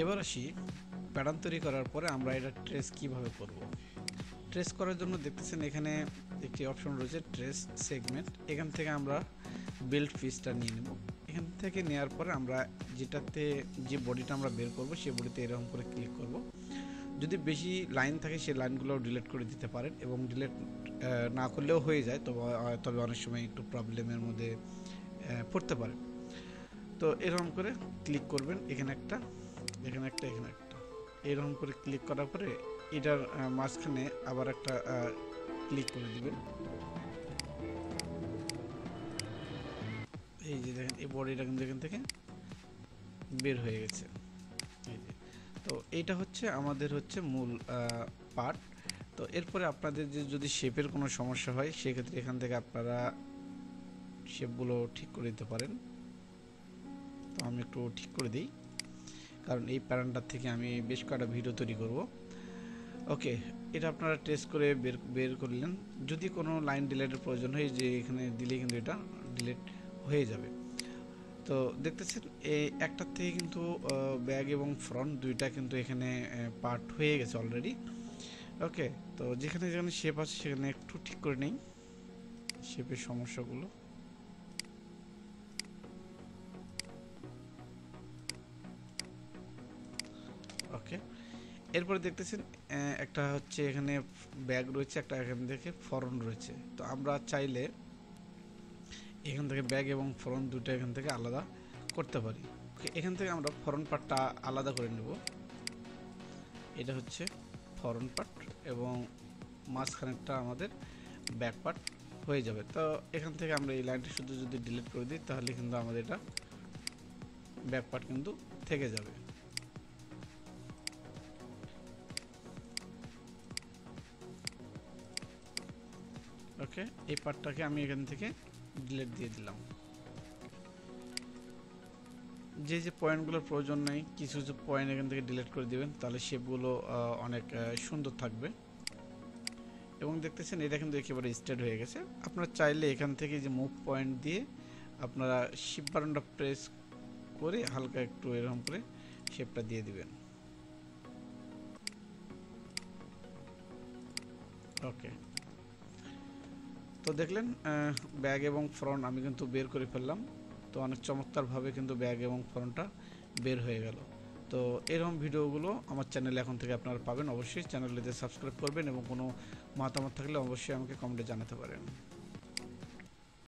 এবার আসি প্যাটার্ন তৈরি করার পরে আমরা এটা ট্রেস কিভাবে করব। ট্রেস করার জন্য দেখতেছেন এখানে একটি অপশন রয়েছে ট্রেস সেগমেন্ট। এখান থেকে আমরা বিল্ড পিসটা নিয়ে নেব। এখান থেকে নেওয়ার পরে আমরা যেটাতে যে বডিটা আমরা বের করব সেই বডিতে এরকম করে ক্লিক করব। যদি বেশি লাইন থাকে সেই লাইনগুলো ডিলিট করে দিতে পারেন এবং ডিলিট না করলেও হয়ে যায়, তবে অনেক সময় একটু প্রবলেমের মধ্যে পড়তে পারে। তো এরকম করে ক্লিক করবেন, এখানে একটা, এখানে একটা, এখানে একটা, এরকম করে ক্লিক করার পরে এটার মাঝখানে আবার একটা ক্লিক করে দিবেন। এই যে দেখেন এই বডিটা কিন্তু এখান থেকে বের হয়ে গেছে। এই যে, তো এইটা হচ্ছে আমাদের হচ্ছে মূল পার্ট। তো এরপরে আপনাদের যদি শেপের কোনো সমস্যা হয় সেক্ষেত্রে এখান থেকে আপনারা শেপগুলো ঠিক করে দিতে পারেন। তো আমি একটু ঠিক করে দিই, কারণ এই প্যাটার্নটার থেকে আমি বেশ কয়েকটা ভিডিও তৈরি করব। ওকে, এটা আপনারা টেস্ট করে বের করলেন। যদি কোনো লাইন ডিলেটের প্রয়োজন হয় যে এখানে দিলে কিন্তু এটা ডিলেট হয়ে যাবে। তো দেখতেছেন এই একটার থেকে কিন্তু ব্যাক এবং ফ্রন্ট দুইটা কিন্তু এখানে পার্ট হয়ে গেছে অলরেডি। ওকে, তো যেখানে যেখানে শেপ আছে সেখানে একটু ঠিক করে নেই শেপের সমস্যাগুলো। ওকে, এরপরে দেখতেছেন একটা হচ্ছে এখানে ব্যাগ রয়েছে, একটা এখান থেকে ফ্রন্ট রয়েছে। তো আমরা চাইলে এখান থেকে ব্যাগ এবং ফ্রন্ট দুটো এখান থেকে আলাদা করতে পারি। ওকে, এখান থেকে আমরা ফ্রন্ট পার্টটা আলাদা করে নেব। এটা হচ্ছে ফ্রন্ট পার্ট এবং মাঝখানেরটা আমাদের ব্যাক পার্ট হয়ে যাবে। তো এখান থেকে আমরা এই লাইনটা শুধু যদি ডিলিট করে দিই তাহলে কিন্তু আমাদের এটা ব্যাক পার্ট কিন্তু থেকে যাবে। ওকে, এই পার্টটাকে আমি এখান থেকে ডিলিট দিয়ে দিলাম। যে যে পয়েন্টগুলোর প্রয়োজন নেই কিছু কিছু পয়েন্ট এখান থেকে ডিলিট করে দিবেন, তাহলে শেপগুলো অনেক সুন্দর থাকবে। এবং দেখতেছেন এটা কিন্তু একেবারে স্ট্রেট হয়ে গেছে। আপনারা চাইলে এখান থেকে যে মুভ পয়েন্ট দিয়ে আপনারা শিপ বাটনটা প্রেস করে হালকা একটু এরকম করে শেপটা দিয়ে দিবেন। ওকে, তো দেখলেন ব্যাগ এবং ফ্রন্ট আমি কিন্তু বের করে ফেললাম। তো অনেক চমৎকারভাবে কিন্তু ব্যাগ এবং ফ্রন্টটা বের হয়ে গেল। তো এরকম ভিডিওগুলো আমার চ্যানেলে এখন থেকে আপনারা পাবেন। অবশ্যই চ্যানেলটিতে সাবস্ক্রাইব করবেন এবং কোনো মতামত থাকলে অবশ্যই আমাকে কমেন্টে জানাতে পারেন।